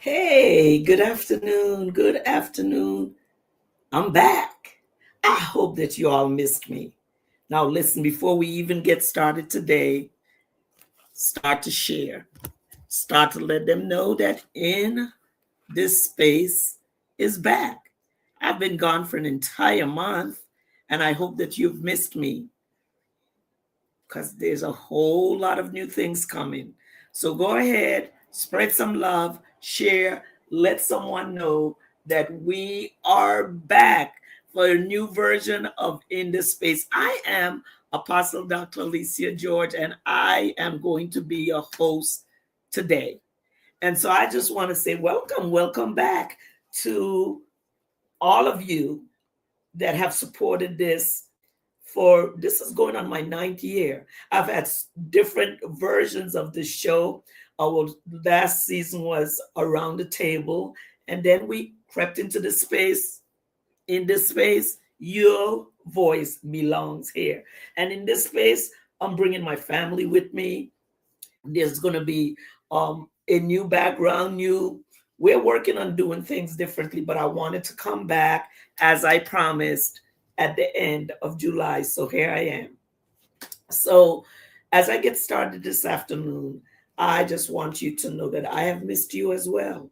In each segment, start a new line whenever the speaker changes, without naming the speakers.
Hey, good afternoon. Good afternoon. I'm back. I hope that you all missed me. Now, listen, before we even get started today, start to share. Start to let them know that in this space is back. I've been gone for an entire month, and I hope that you've missed me because there's a whole lot of new things coming. So go ahead, spread some love, share, let someone know that we are back for a new version of In This Space. I am Apostle Dr. Alicia George, and I am going to be your host today. And so I just want to say welcome back to all of you that have supported this for this is going on my ninth year. I've had different versions of the show. Our last season was Around the Table, and then we crept into the space. In this space, your voice belongs here. And in this space, I'm bringing my family with me. There's going to be a new background, we're working on doing things differently, but I wanted to come back as I promised at the end of July. So here I am. So as I get started this afternoon, I just want you to know that I have missed you as well.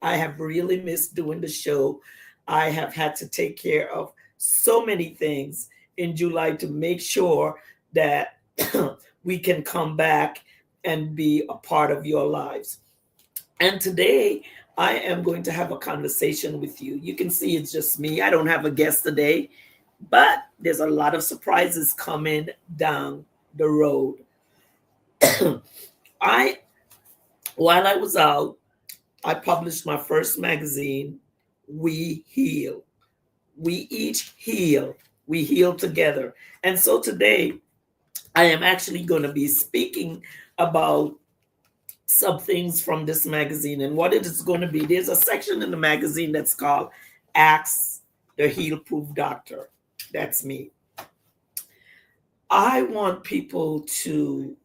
I have really missed doing the show. I have had to take care of so many things in July to make sure that we can come back and be a part of your lives. And today, I am going to have a conversation with you. You can see it's just me. I don't have a guest today, but there's a lot of surprises coming down the road. I, while I was out, I published my first magazine, We Heal. We each heal. We heal together. And so today, I am actually going to be speaking about some things from this magazine and what it is going to be. There's a section in the magazine that's called Ask the Heal Proof Doctor. That's me. I want people to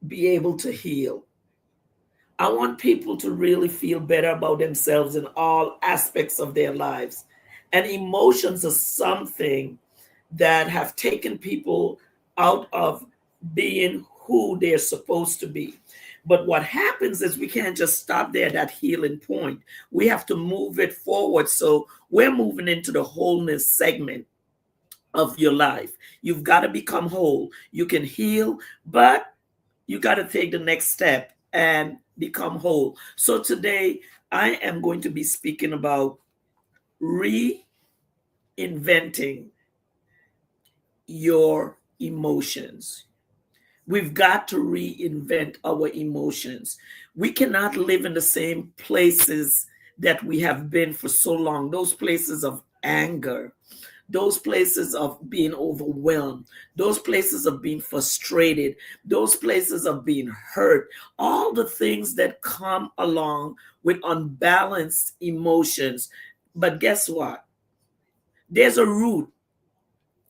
be able to heal. I want people to really feel better about themselves in all aspects of their lives. And emotions are something that have taken people out of being who they're supposed to be. But what happens is we can't just stop there at that healing point. We have to move it forward. So we're moving into the wholeness segment of your life. You've got to become whole. You can heal, but you got to take the next step and become whole. So today I am going to be speaking about reinventing your emotions. We've got to reinvent our emotions. We cannot live in the same places that we have been for so long, those places of anger, those places of being overwhelmed, those places of being frustrated, those places of being hurt, all the things that come along with unbalanced emotions. But guess what? There's a root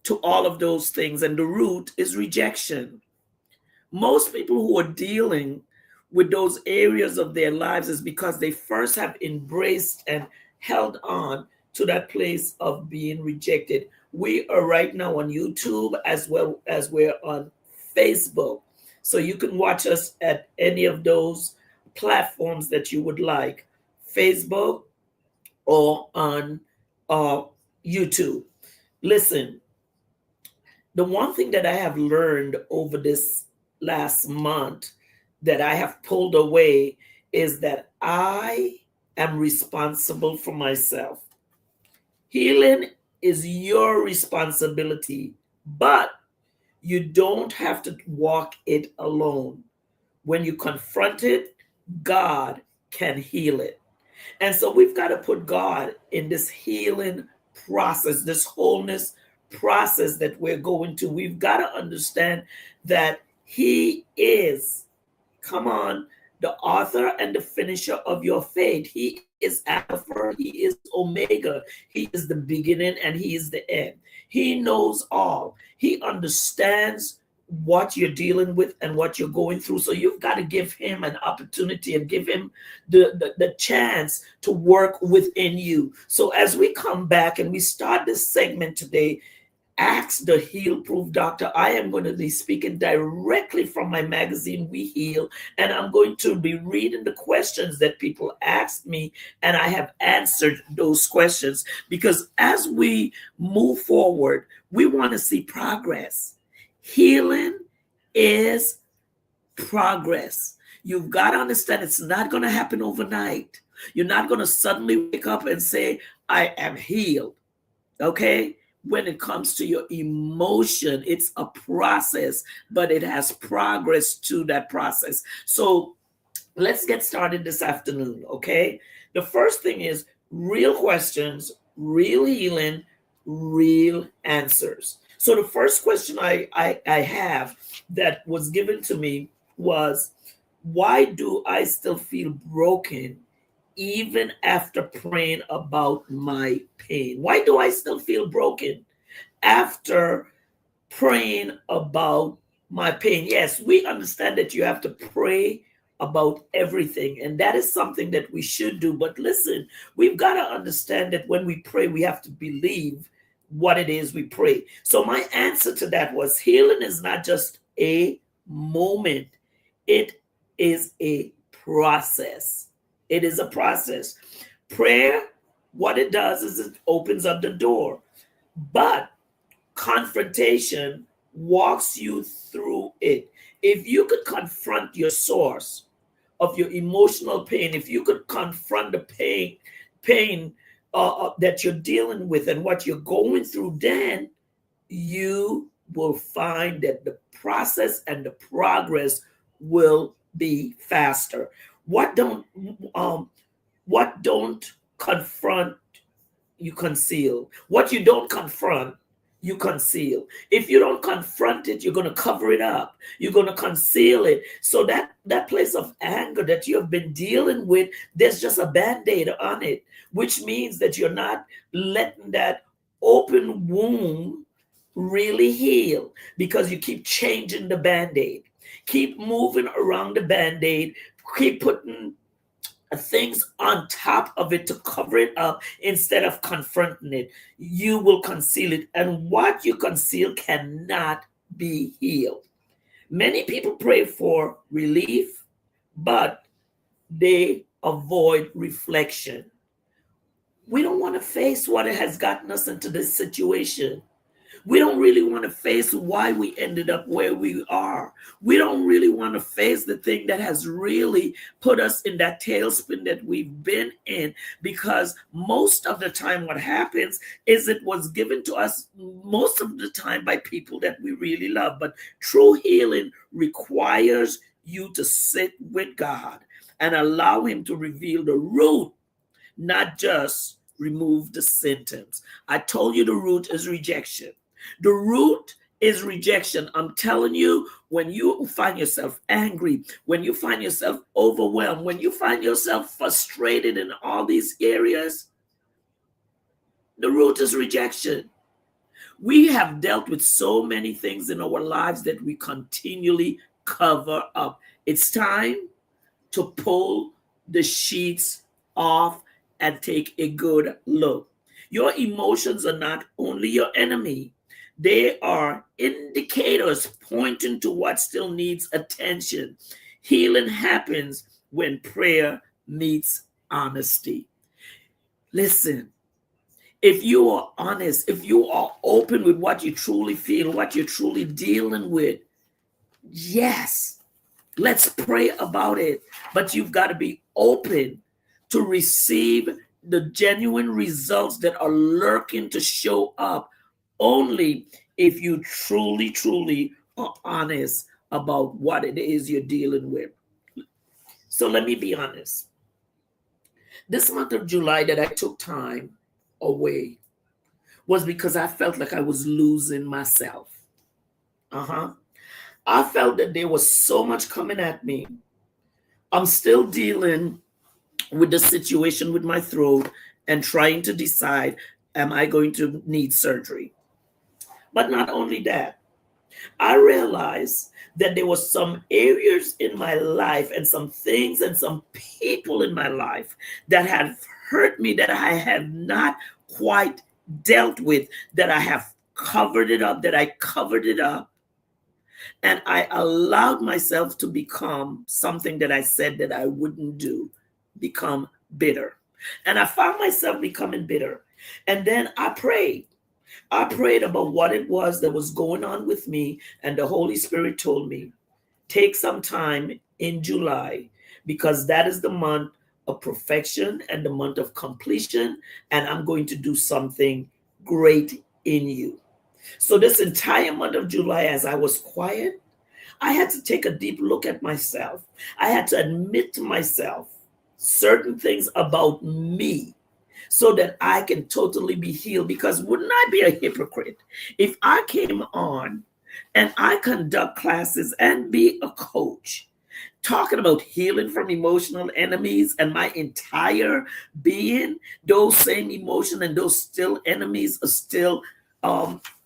to all of those things, and the root is rejection. Most people who are dealing with those areas of their lives is because they first have embraced and held on to that place of being rejected. We are right now on YouTube as well as we're on Facebook. So you can watch us at any of those platforms that you would like, Facebook or on uh, YouTube. Listen, the one thing that I have learned over this last month that I have pulled away is that I am responsible for myself. Healing is your responsibility, but you don't have to walk it alone. When you confront it, God can heal it. And so we've got to put God in this healing process, this wholeness process that we're going to. We've got to understand that He is, come on, the author and the finisher of your faith. He is Alpha, He is Omega, He is the beginning and He is the end. He knows all. He understands what you're dealing with and what you're going through. So you've got to give him an opportunity and give him the chance to work within you. So as we come back and we start this segment today, Ask the Heal Proof Doctor, I am going to be speaking directly from my magazine, We Heal, and I'm going to be reading the questions that people asked me, and I have answered those questions because as we move forward, we want to see progress. Healing is progress. You've got to understand it's not going to happen overnight. You're not going to suddenly wake up and say, I am healed. Okay? When it comes to your emotion, it's a process, but it has progress to that process. So let's get started this afternoon, okay? The first thing is real questions, real healing, real answers. So the first question I have that was given to me was, why do I still feel broken even after praying about my pain? Why do I still feel broken after praying about my pain? Yes, we understand that you have to pray about everything, and that is something that we should do. But listen, we've got to understand that when we pray, we have to believe what it is we pray. So my answer to that was, healing is not just a moment, it is a process. It is a process. Prayer, what it does is it opens up the door, but confrontation walks you through it. If you could confront your source of your emotional pain, if you could confront the pain that you're dealing with and what you're going through, then you will find that the process and the progress will be faster. What don't what don't confront, you conceal. What you don't confront, you conceal. If you don't confront it, you're going to cover it up. You're going to conceal it. So that place of anger that you have been dealing with, there's just a band-aid on it, which means that you're not letting that open wound really heal because you keep changing the band-aid. Keep moving around the band-aid. Keep putting things on top of it to cover it up instead of confronting it. You will conceal it, and what you conceal cannot be healed. Many people pray for relief, but they avoid reflection. We don't want to face what has gotten us into this situation. We don't really want to face why we ended up where we are. We don't really want to face the thing that has really put us in that tailspin that we've been in, because most of the time what happens is it was given to us most of the time by people that we really love. But true healing requires you to sit with God and allow him to reveal the root, not just remove the symptoms. I told you the root is rejection. The root is rejection. I'm telling you, when you find yourself angry, when you find yourself overwhelmed, when you find yourself frustrated in all these areas, the root is rejection. We have dealt with so many things in our lives that we continually cover up. It's time to pull the sheets off and take a good look. Your emotions are not only your enemy, they are indicators pointing to what still needs attention. Healing happens when prayer meets honesty. Listen, if you are honest, if you are open with what you truly feel, what you're truly dealing with, yes, let's pray about it. But you've got to be open to receive the genuine results that are lurking to show up only if you truly, truly are honest about what it is you're dealing with. So let me be honest. This month of July that I took time away was because I felt like I was losing myself. I felt that there was so much coming at me. I'm still dealing with the situation with my throat and trying to decide, am I going to need surgery? But not only that, I realized that there were some areas in my life and some things and some people in my life that had hurt me that I have not quite dealt with, that I have covered it up, that I covered it up, and I allowed myself to become something that I said that I wouldn't do, become bitter. And I found myself becoming bitter. And then I prayed. I prayed about what it was that was going on with me, and the Holy Spirit told me, take some time in July because that is the month of perfection and the month of completion, and I'm going to do something great in you. So, this entire month of July, as I was quiet, I had to take a deep look at myself. I had to admit to myself certain things about me so that I can totally be healed. Because wouldn't I be a hypocrite if I came on and I conduct classes and be a coach talking about healing from emotional enemies, and my entire being, those same emotion and those still enemies are still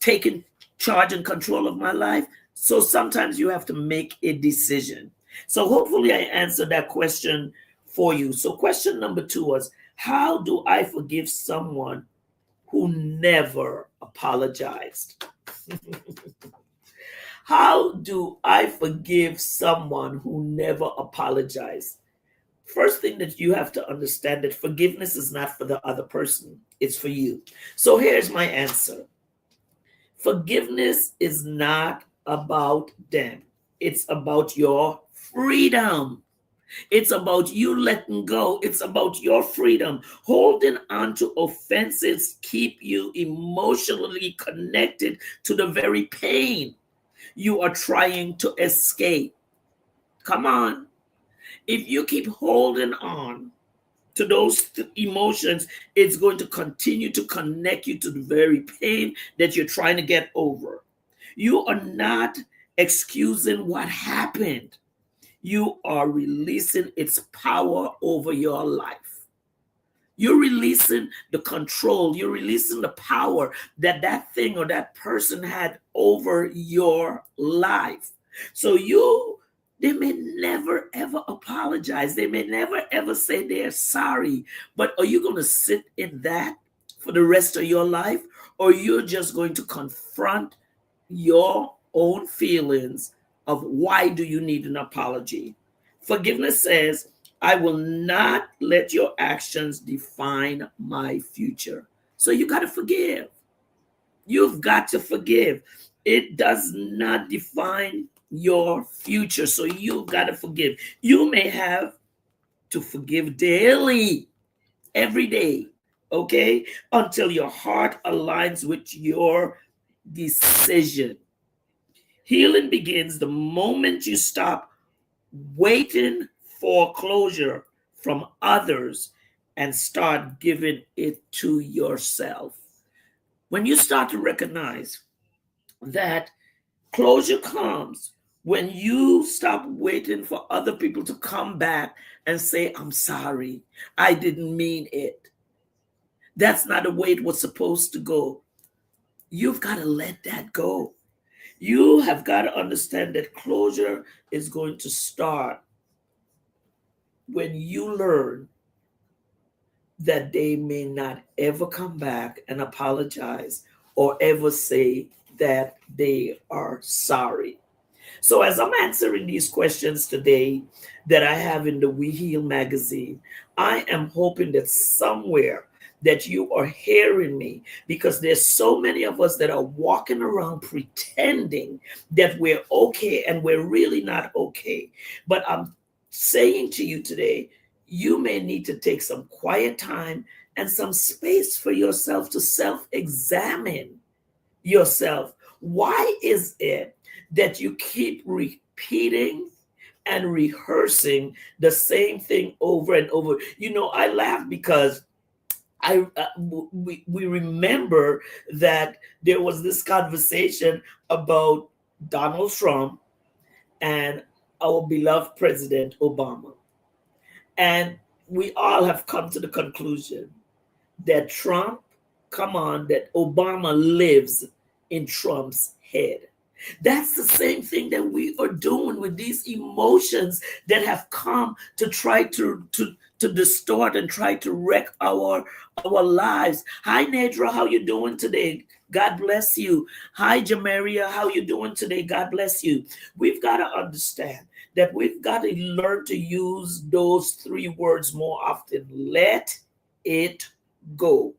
taking charge and control of my life? So sometimes you have to make a decision. So hopefully I answered that question for you. So question number 2 was, how do I forgive someone who never apologized? How do I forgive someone who never apologized? First thing that you have to understand, that forgiveness is not for the other person, it's for you. So here's my answer. Forgiveness is not about them. It's about your freedom. It's about you letting go. It's about your freedom. Holding on to offenses keep you emotionally connected to the very pain you are trying to escape. Come on. If you keep holding on to those emotions, it's going to continue to connect you to the very pain that you're trying to get over. You are not excusing what happened. You are releasing its power over your life. You're releasing the control. You're releasing the power that that thing or that person had over your life. So they may never ever apologize. They may never ever say they're sorry. But are you going to sit in that for the rest of your life? Or you're just going to confront your own feelings of why do you need an apology? Forgiveness says, I will not let your actions define my future. So you got to forgive. You've got to forgive. It does not define your future. So you've got to forgive. You may have to forgive daily, every day, okay? Until your heart aligns with your decision. Healing begins the moment you stop waiting for closure from others and start giving it to yourself. When you start to recognize that closure comes when you stop waiting for other people to come back and say, I'm sorry, I didn't mean it. That's not the way it was supposed to go. You've got to let that go. You have got to understand that closure is going to start when you learn that they may not ever come back and apologize or ever say that they are sorry. So, as I'm answering these questions today that I have in the We Heal magazine, I am hoping that somewhere that you are hearing me, because there's so many of us that are walking around pretending that we're okay and we're really not okay. But I'm saying to you today, you may need to take some quiet time and some space for yourself to self-examine yourself. Why is it that you keep repeating and rehearsing the same thing over and over? I laugh because we remember that there was this conversation about Donald Trump and our beloved President Obama. And we all have come to the conclusion that that Obama lives in Trump's head. That's the same thing that we are doing with these emotions that have come to try to distort and try to wreck our lives. Hi Nedra, how you doing today? God bless you. Hi Jamaria, how you doing today? God bless you. We've got to understand that we've got to learn to use those three words more often. Let it go.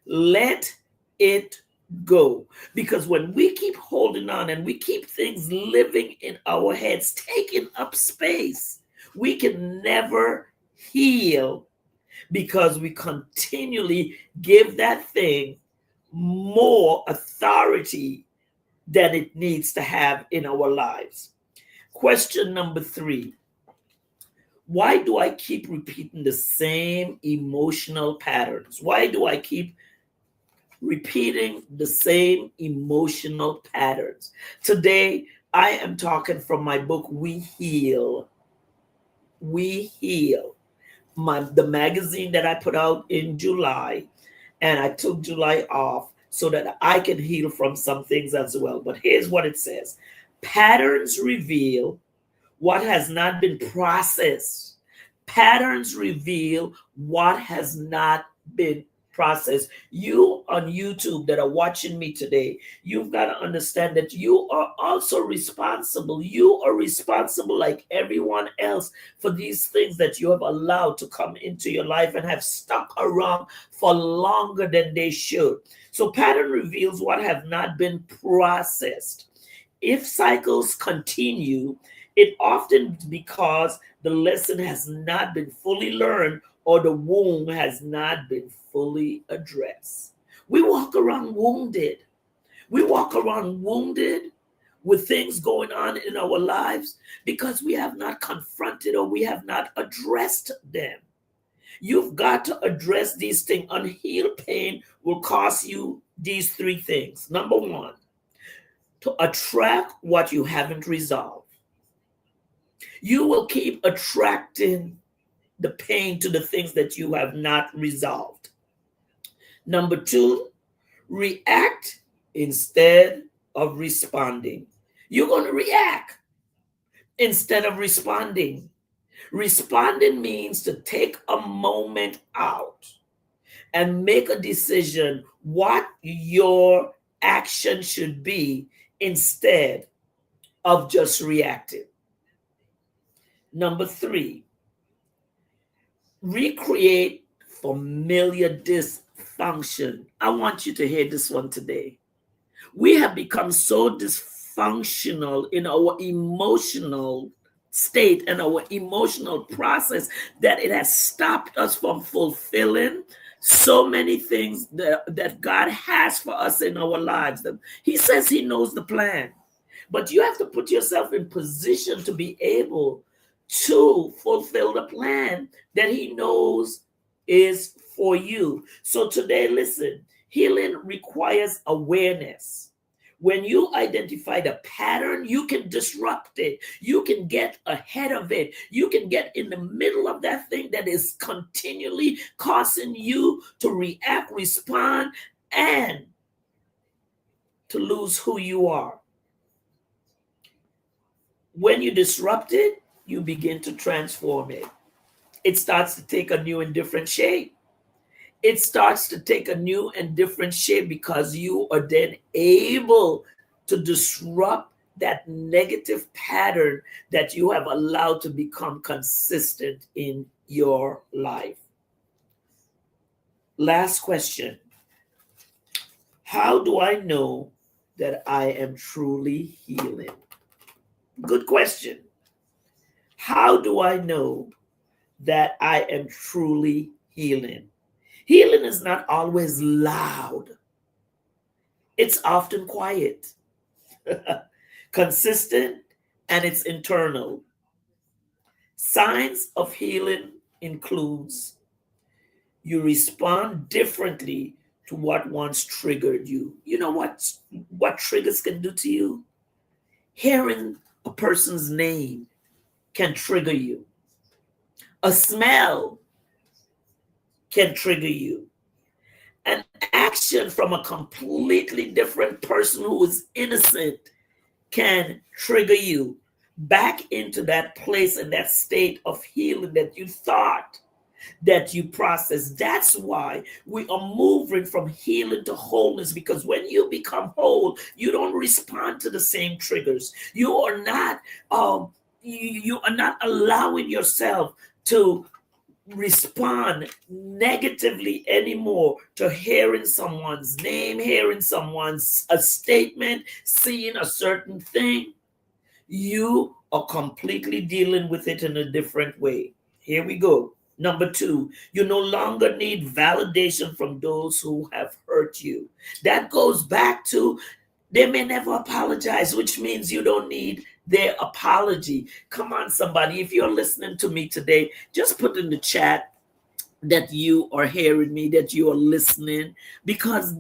Let it go. Because when we keep holding on and we keep things living in our heads, taking up space, we can never heal because we continually give that thing more authority than it needs to have in our lives. Question number 3. Why do I keep repeating the same emotional patterns? Why do I keep repeating the same emotional patterns? Today, I am talking from my book, We Heal. We Heal. The magazine that I put out in July, and I took July off so that I can heal from some things as well. But here's what it says: patterns reveal what has not been processed. Patterns reveal what has not been processed. You on YouTube that are watching me today, you've got to understand that you are also responsible. You are responsible, like everyone else, for these things that you have allowed to come into your life and have stuck around for longer than they should. So, pattern reveals what have not been processed. If cycles continue, it often because the lesson has not been fully learned or the wound has not been fully addressed. We walk around wounded. We walk around wounded with things going on in our lives because we have not confronted or we have not addressed them. You've got to address these things. Unhealed pain will cost you these 3 things. Number 1, to attract what you haven't resolved. You will keep attracting the pain to the things that you have not resolved. Number 2, react instead of responding. You're going to react instead of responding. Responding means to take a moment out and make a decision what your action should be instead of just reacting. Number 3, recreate familiar dysfunction. I want you to hear this one today. We have become so dysfunctional in our emotional state and our emotional process that it has stopped us from fulfilling so many things that God has for us in our lives. He says He knows the plan, but you have to put yourself in position to be able to fulfill the plan that He knows is for you. So today, listen, healing requires awareness. When you identify the pattern, you can disrupt it. You can get ahead of it. You can get in the middle of that thing that is continually causing you to react, respond, and to lose who you are. When you disrupt it, you begin to transform it. It starts to take a new and different shape. It starts to take a new and different shape because you are then able to disrupt that negative pattern that you have allowed to become consistent in your life. Last question. How do I know that I am truly healing? Good question. How do I know that I am truly healing? Healing is not always loud. It's often quiet, consistent, and it's internal. Signs of healing includes you respond differently to what once triggered you. You know what triggers can do to you? Hearing a person's name can trigger you. A smell can trigger you. And action from a completely different person who is innocent can trigger you back into that place and that state of healing that you thought that you process. That's why we are moving from healing to wholeness, because when you become whole, you don't respond to the same triggers. You are not you are not allowing yourself to respond negatively anymore to hearing someone's name, hearing someone's a statement, seeing a certain thing. You are completely dealing with it in a different way. Here we go. Number two, you no longer need validation from those who have hurt you. That goes back to they may never apologize, which means you don't need their apology. Come on, somebody. If you're listening to me today, just put in the chat that you are hearing me, that you are listening, because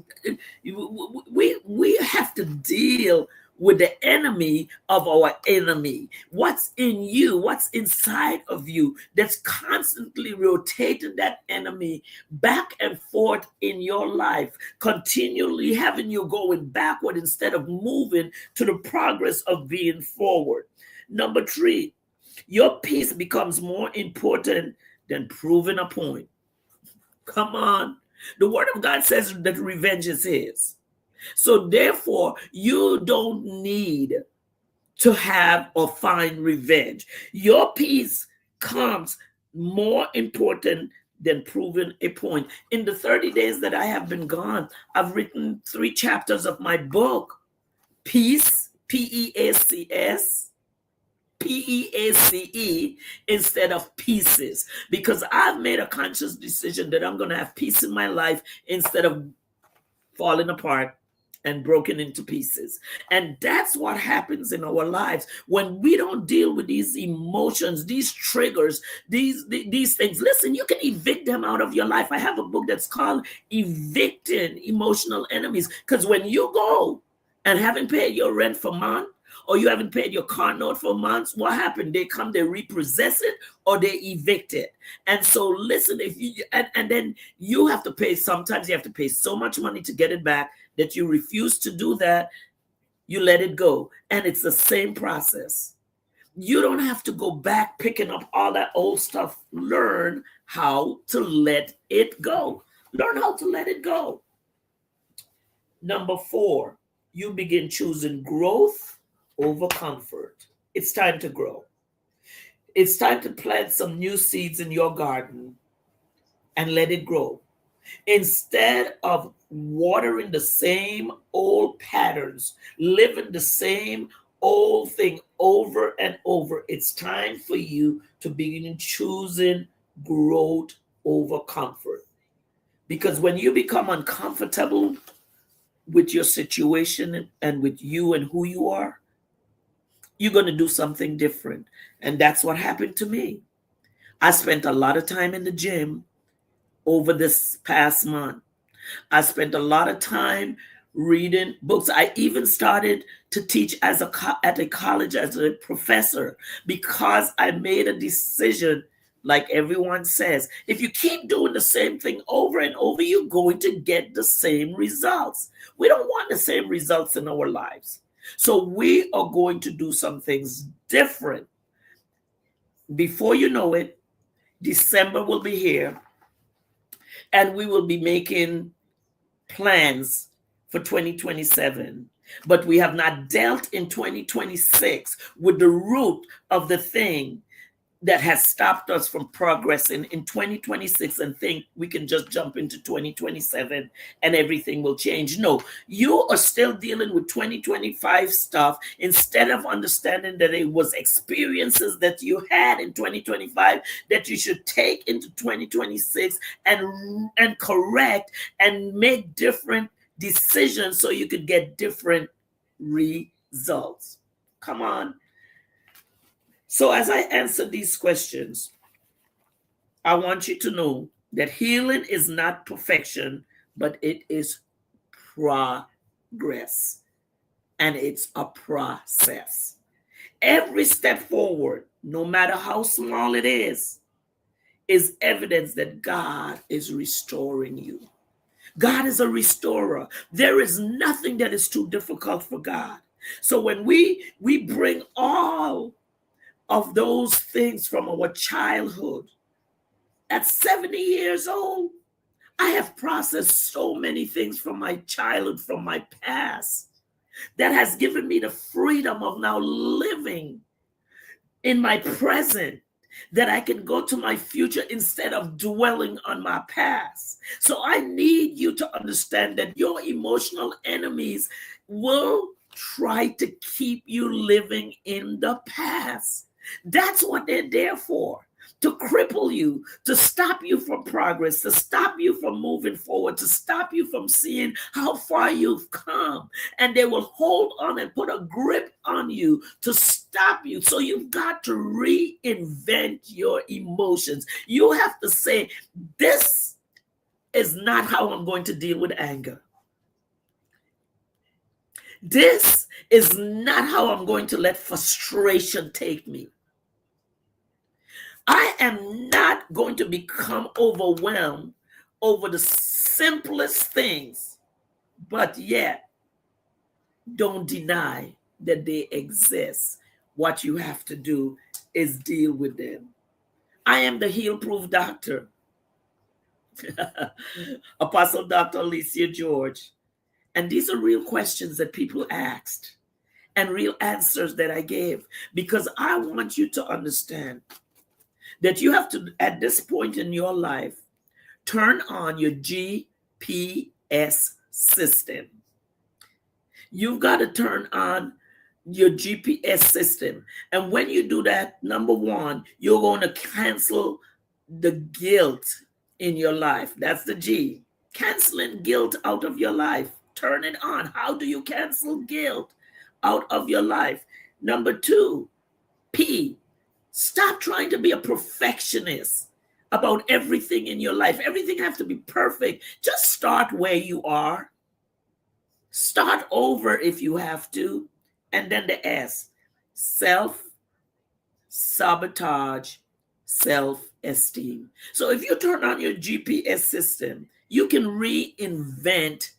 we have to deal with the enemy of our enemy. What's in you, what's inside of you that's constantly rotating that enemy back and forth in your life, continually having you going backward instead of moving to the progress of being forward. Number three, your peace becomes more important than proving a point. Come on. The word of God says that revenge is his. So therefore, you don't need to have or find revenge. Your peace comes more important than proving a point. In the 30 days that I have been gone, I've written 3 chapters of my book, Peace, Peacs, Peace instead of pieces, because I've made a conscious decision that I'm going to have peace in my life instead of falling apart and broken into pieces. And that's what happens in our lives when we don't deal with these emotions, these triggers, these things. Listen, you can evict them out of your life. I have a book that's called Evicting Emotional Enemies, because when you go and haven't paid your rent for months, or you haven't paid your car note for months, what happened? They come, they repossess it, or they evict it. And so listen, if you and then you have to pay, sometimes you have to pay so much money to get it back that you refuse to do that, you let it go. And it's the same process. You don't have to go back picking up all that old stuff. Learn how to let it go. Learn how to let it go. Number 4, you begin choosing growth over comfort. It's time to grow. It's time to plant some new seeds in your garden and let it grow. Instead of watering the same old patterns, living the same old thing over and over, it's time for you to begin choosing growth over comfort. Because when you become uncomfortable with your situation and with you and who you are, you're going to do something different. And that's what happened to me. I spent a lot of time in the gym over this past month. I spent a lot of time reading books. I even started to teach at a college as a professor, because I made a decision. Like everyone says, if you keep doing the same thing over and over, you're going to get the same results. We don't want the same results in our lives. So we are going to do some things different. Before you know it, December will be here, and we will be making plans for 2027. But we have not dealt in 2026 with the root of the thing that has stopped us from progressing in 2026 and think we can just jump into 2027 and everything will change. No, you are still dealing with 2025 stuff instead of understanding that it was experiences that you had in 2025 that you should take into 2026 and correct and make different decisions so you could get different results. Come on. So as I answer these questions, I want you to know that healing is not perfection, but it is progress. And it's a process. Every step forward, no matter how small it is evidence that God is restoring you. God is a restorer. There is nothing that is too difficult for God. So when we bring all of those things from our childhood, at 70 years old, I have processed so many things from my childhood, from my past, that has given me the freedom of now living in my present, that I can go to my future instead of dwelling on my past. So I need you to understand that your emotional enemies will try to keep you living in the past. That's what they're there for. To cripple you, to stop you from progress, to stop you from moving forward, to stop you from seeing how far you've come. And they will hold on and put a grip on you to stop you. So you've got to reinvent your emotions. You have to say, this is not how I'm going to deal with anger. This is not how I'm going to let frustration take me. I am not going to become overwhelmed over the simplest things, but yet don't deny that they exist. What you have to do is deal with them. I am the heal proof doctor, Apostle Dr. Alicia George. And these are real questions that people asked and real answers that I gave, because I want you to understand that you have to, at this point in your life, turn on your GPS system. You've got to turn on your GPS system. And when you do that, number one, you're going to cancel the guilt in your life. That's the G. Canceling guilt out of your life. Turn it on. How do you cancel guilt out of your life? Number two, P. Stop trying to be a perfectionist about everything in your life. Everything has to be perfect. Just start where you are. Start over if you have to. And then the S, self-sabotage, self-esteem. So if you turn on your GPS system, you can reinvent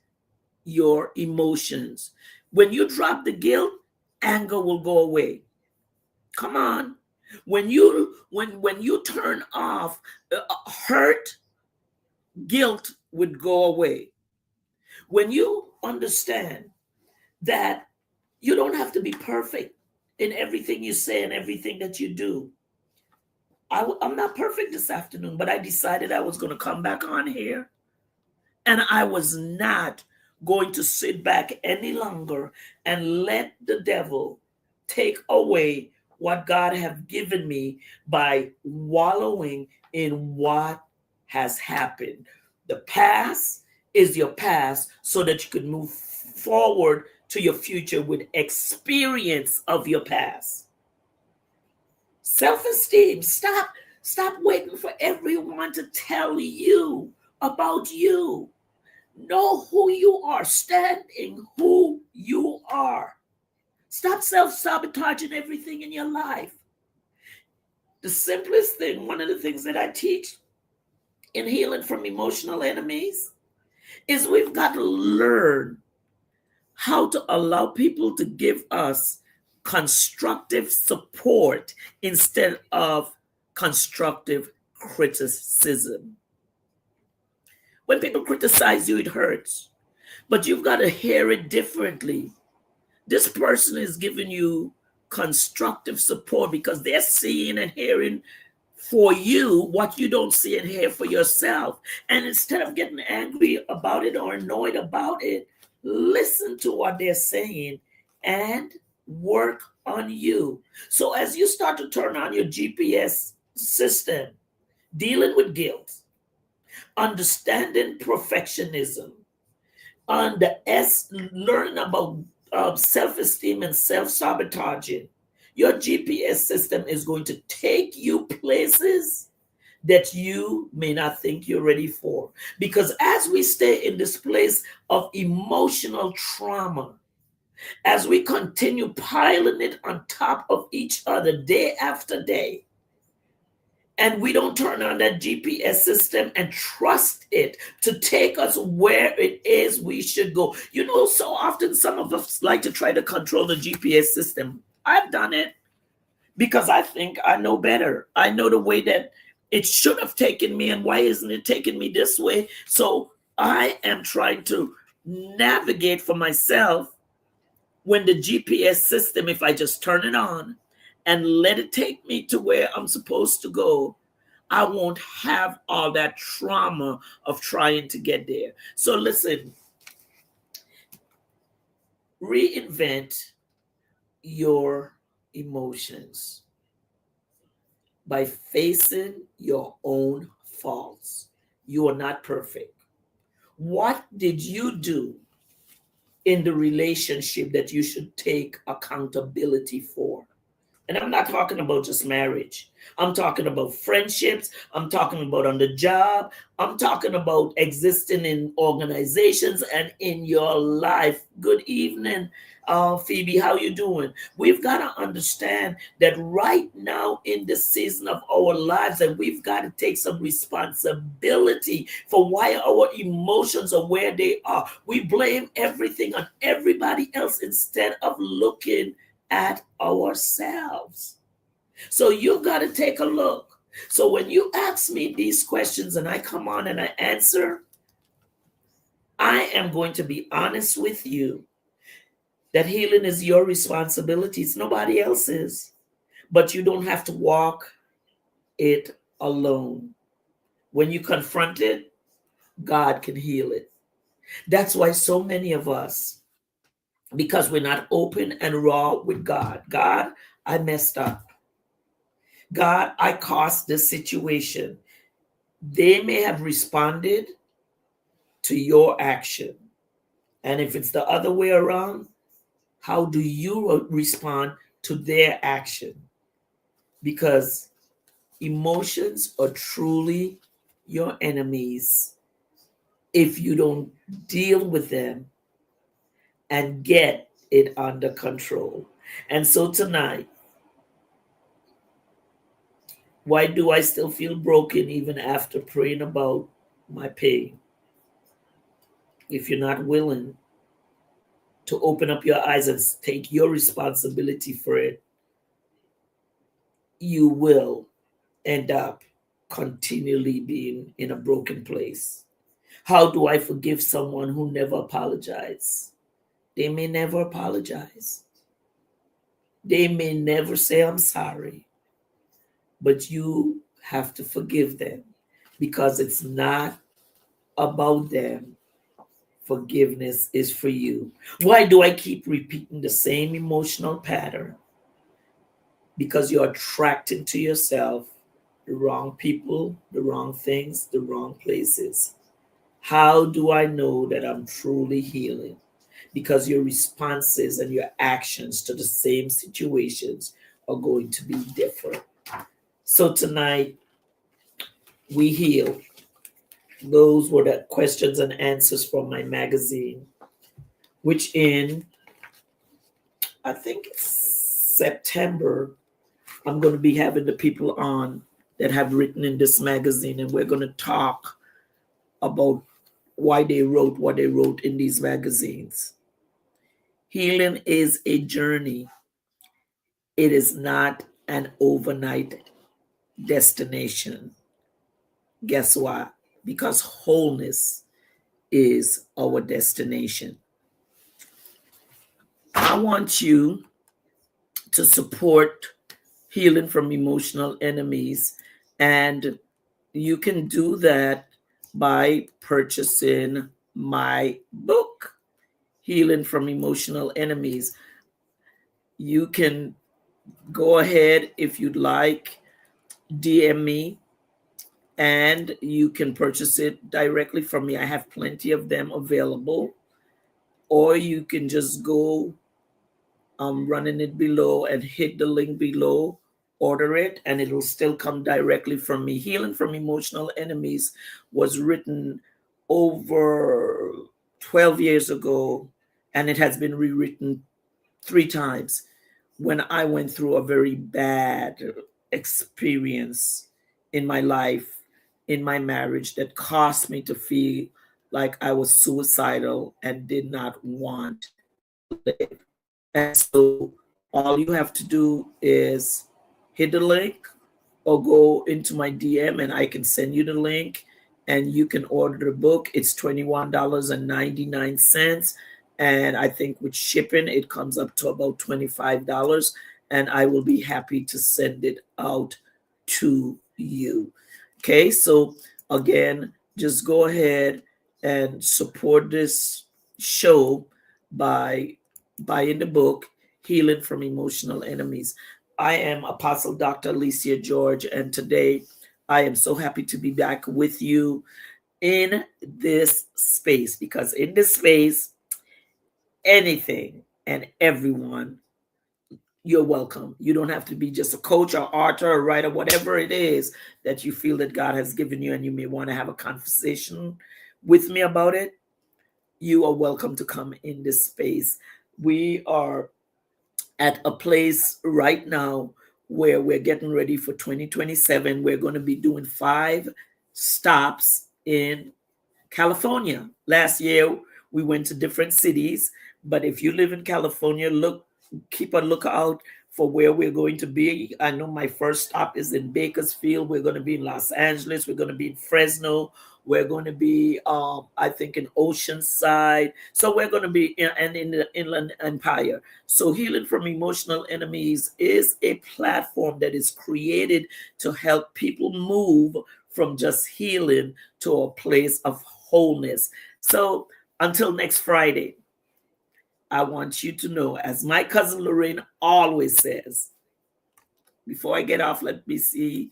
your emotions. When you drop the guilt, anger will go away. Come on. When you turn off hurt, guilt would go away. When you understand that you don't have to be perfect in everything you say and everything that you do. I'm not perfect this afternoon, but I decided I was going to come back on here, and I was not going to sit back any longer and let the devil take away what God has given me by wallowing in what has happened. The past is your past so that you could move forward to your future with experience of your past. Self-esteem. Stop waiting for everyone to tell you about you. Know who you are. Stand in who you are. Stop self-sabotaging everything in your life. The simplest thing, one of the things that I teach in healing from emotional enemies, is we've got to learn how to allow people to give us constructive support instead of constructive criticism. When people criticize you, it hurts, but you've got to hear it differently. This person is giving you constructive support because they're seeing and hearing for you what you don't see and hear for yourself. And instead of getting angry about it or annoyed about it, listen to what they're saying and work on you. So as you start to turn on your GPS system, dealing with guilt, understanding perfectionism, on the S, learning about self-esteem and self-sabotaging, your GPS system is going to take you places that you may not think you're ready for. Because as we stay in this place of emotional trauma, as we continue piling it on top of each other day after day, and we don't turn on that GPS system and trust it to take us where it is we should go. You know, so often some of us like to try to control the GPS system. I've done it because I think I know better. I know the way that it should have taken me, and why isn't it taking me this way? So I am trying to navigate for myself when the GPS system, if I just turn it on and let it take me to where I'm supposed to go, I won't have all that trauma of trying to get there. So listen, reinvent your emotions by facing your own faults. You are not perfect. What did you do in the relationship that you should take accountability for? And I'm not talking about just marriage. I'm talking about friendships. I'm talking about on the job. I'm talking about existing in organizations and in your life. Good evening, Phoebe. How you doing? We've got to understand that right now in the season of our lives, that we've got to take some responsibility for why our emotions are where they are. We blame everything on everybody else instead of looking at ourselves. So you've got to take a look. So when you ask me these questions and I come on and I answer, I am going to be honest with you that healing is your responsibility. It's nobody else's. But you don't have to walk it alone. When you confront it, God can heal it. That's why so many of us, because we're not open and raw with God. God, I messed up. God, I caused this situation. They may have responded to your action. And if it's the other way around, how do you respond to their action? Because emotions are truly your enemies if you don't deal with them and get it under control. And so tonight, why do I still feel broken even after praying about my pain? If you're not willing to open up your eyes and take your responsibility for it, you will end up continually being in a broken place. How do I forgive someone who never apologized? They may never apologize. They may never say, I'm sorry. But you have to forgive them because it's not about them. Forgiveness is for you. Why do I keep repeating the same emotional pattern? Because you're attracting to yourself the wrong people, the wrong things, the wrong places. How do I know that I'm truly healing? Because your responses and your actions to the same situations are going to be different. So tonight, we heal. Those were the questions and answers from my magazine, which in, I think it's September, I'm going to be having the people on that have written in this magazine, and we're going to talk about why they wrote what they wrote in these magazines. Healing is a journey. It is not an overnight destination. Guess why? Because wholeness is our destination. I want you to support healing from emotional enemies, and you can do that by purchasing my book, Healing from Emotional Enemies. You can go ahead if you'd like, DM me, and you can purchase it directly from me. I have plenty of them available. Or you can just go, running it below and hit the link below, order it, and it'll still come directly from me. Healing from Emotional Enemies was written over 12 years ago, and it has been rewritten 3 times when I went through a very bad experience in my life, in my marriage, that caused me to feel like I was suicidal and did not want to live. And so all you have to do is hit the link or go into my DM and I can send you the link and you can order the book. It's $21.99. And I think with shipping, it comes up to about $25. And I will be happy to send it out to you. Okay, so again, just go ahead and support this show by buying the book, Healing from Emotional Enemies. I am Apostle Dr. Alicia George, and today I am so happy to be back with you in this space, because in this space, anything and everyone, you're welcome. You don't have to be just a coach or author or writer, whatever it is that you feel that God has given you, and you may want to have a conversation with me about it. You are welcome to come in this space. We are at a place right now where we're getting ready for 2027. We're going to be doing 5 stops in California. Last year we went to different cities, but if you live in California, keep a lookout for where we're going to be. I know my first stop is in Bakersfield. We're going to be in Los Angeles. We're going to be in Fresno. We're going to be, I think, in Oceanside. So we're going to be in the Inland Empire. So Healing from Emotional Enemies is a platform that is created to help people move from just healing to a place of wholeness. So until next Friday, I want you to know, as my cousin Lorraine always says, before I get off, let me see.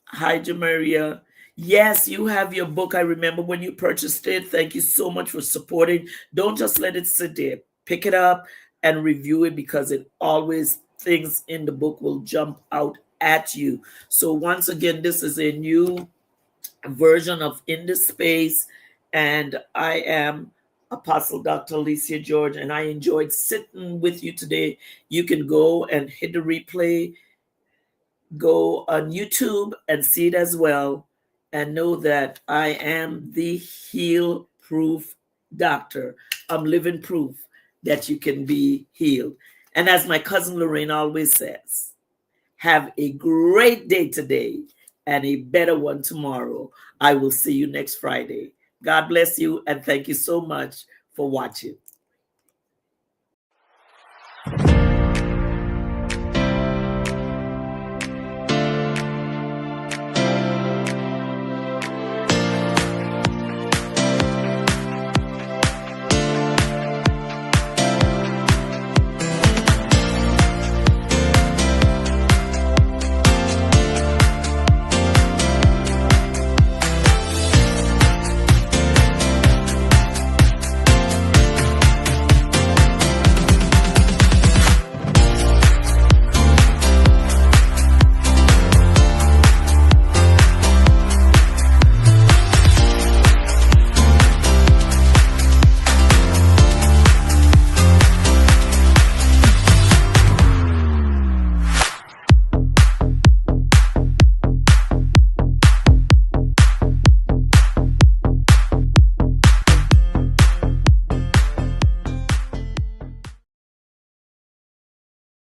Hi, Jamaria. Yes, you have your book. I remember when you purchased it. Thank you so much for supporting. Don't just let it sit there. Pick it up and review it, because it always, things in the book will jump out at you. So once again, this is a new version of In the Space, and I am Apostle Dr. Alicia George, and I enjoyed sitting with you today. You can go and hit the replay, go on YouTube and see it as well, and know that I am the heal proof doctor. I'm living proof that you can be healed. And as my cousin Lorraine always says, have a great day today and a better one tomorrow. I will see you next Friday. God bless you, and thank you so much for watching.